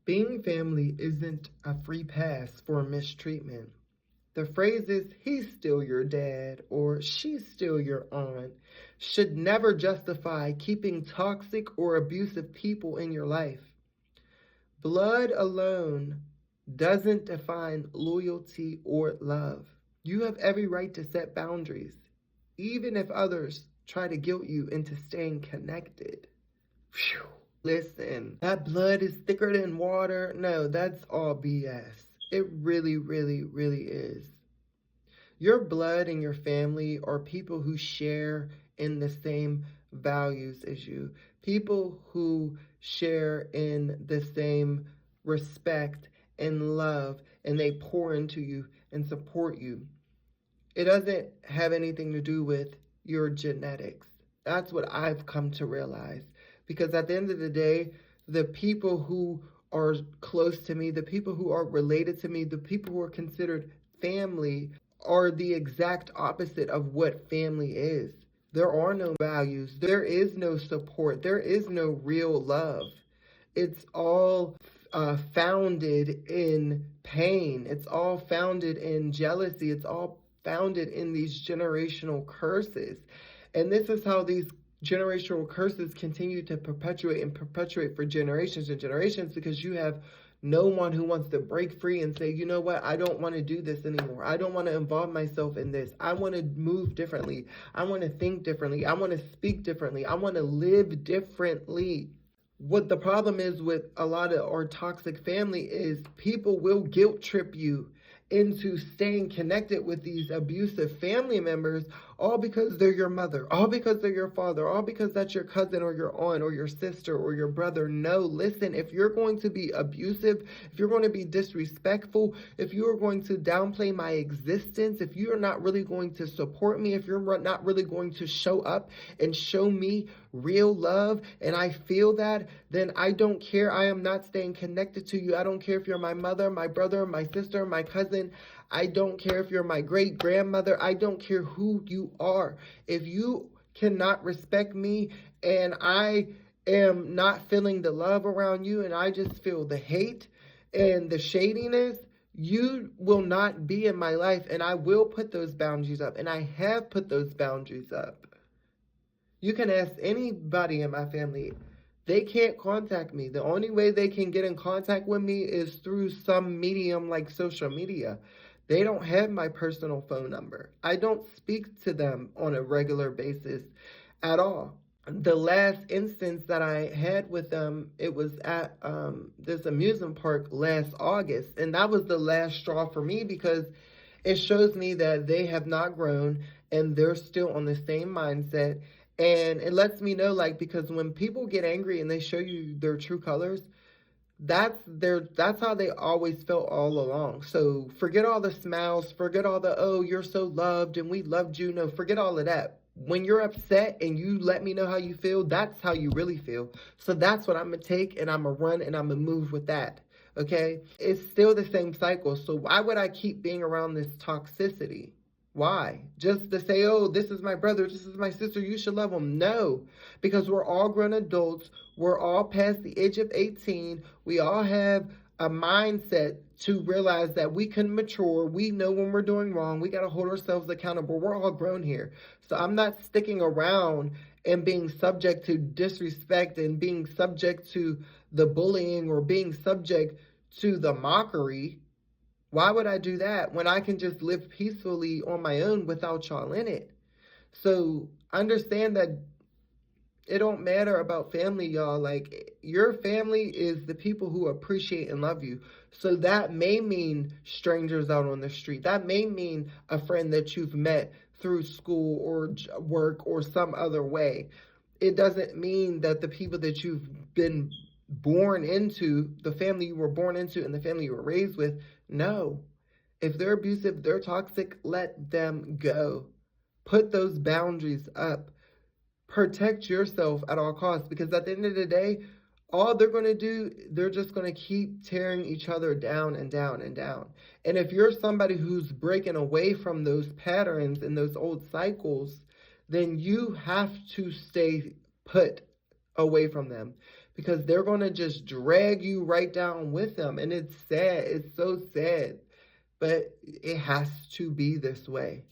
Being family isn't a free pass for mistreatment. The phrases, he's still your dad or she's still your aunt, should never justify keeping toxic or abusive people in your life. Blood alone doesn't define loyalty or love. You have every right to set boundaries, even if others try to guilt you into staying connected. Phew. Listen, that blood is thicker than water. No, that's all BS. It really, really, really is. Your blood and your family are people who share in the same values as you, people who share in the same respect and love, and they pour into you and support you. It doesn't have anything to do with your genetics. That's what I've come to realize. Because at the end of the day, the people who are close to me, the people who are related to me, the people who are considered family are the exact opposite of what family is. There are no values. There is no support. There is no real love. It's all founded in pain. It's all founded in jealousy. It's all founded in these generational curses. And this is how these generational curses continue to perpetuate and perpetuate for generations and generations, because you have no one who wants to break free and say, you know what, I don't want to do this anymore. I don't want to involve myself in this. I want to move differently. I want to think differently. I want to speak differently. I want to live differently. What the problem is with a lot of our toxic family is people will guilt trip you into staying connected with these abusive family members, all because they're your mother, all because they're your father, all because that's your cousin or your aunt or your sister or your brother. No, listen, if you're going to be abusive, if you're going to be disrespectful, if you're going to downplay my existence, if you're not really going to support me, if you're not really going to show up and show me real love, and I feel that, then I don't care. I am not staying connected to you. I don't care if you're my mother, my brother, my sister, my cousin. I don't care if you're my great grandmother. I don't care who you are. If you cannot respect me and I am not feeling the love around you and I just feel the hate and the shadiness, you will not be in my life, and I will put those boundaries up, and I have put those boundaries up. You can ask anybody in my family. They can't contact me. The only way they can get in contact with me is through some medium like social media. They don't have my personal phone number. I don't speak to them on a regular basis at all. The last instance that I had with them, it was at this amusement park last August. And that was the last straw for me, because it shows me that they have not grown and they're still on the same mindset. And it lets me know, like, because when people get angry and they show you their true colors, that's how they always felt all along. So forget all the smiles, forget all the, oh, you're so loved and we loved you. No, forget all of that. When you're upset and you let me know how you feel, that's how you really feel. So that's what I'm going to take, and I'm going to run and I'm going to move with that. Okay? It's still the same cycle. So why would I keep being around this toxicity? Why? Just to say, oh, this is my brother, this is my sister, you should love them. No, because we're all grown adults. We're all past the age of 18. We all have a mindset to realize that we can mature. We know when we're doing wrong. We got to hold ourselves accountable. We're all grown here. So I'm not sticking around and being subject to disrespect and being subject to the bullying or being subject to the mockery. Why would I do that when I can just live peacefully on my own without y'all in it? So understand that it don't matter about family, y'all. Like, your family is the people who appreciate and love you. So that may mean strangers out on the street. That may mean a friend that you've met through school or work or some other way. It doesn't mean that the people that you've been born into, the family you were born into and the family you were raised with, no. If they're abusive, they're toxic, let them go. Put those boundaries up. Protect yourself at all costs, because at the end of the day, all they're going to do, they're just going to keep tearing each other down and down and down. And if you're somebody who's breaking away from those patterns and those old cycles, then you have to stay put away from them. because they're going to just drag you right down with them. And it's sad. It's so sad. But it has to be this way.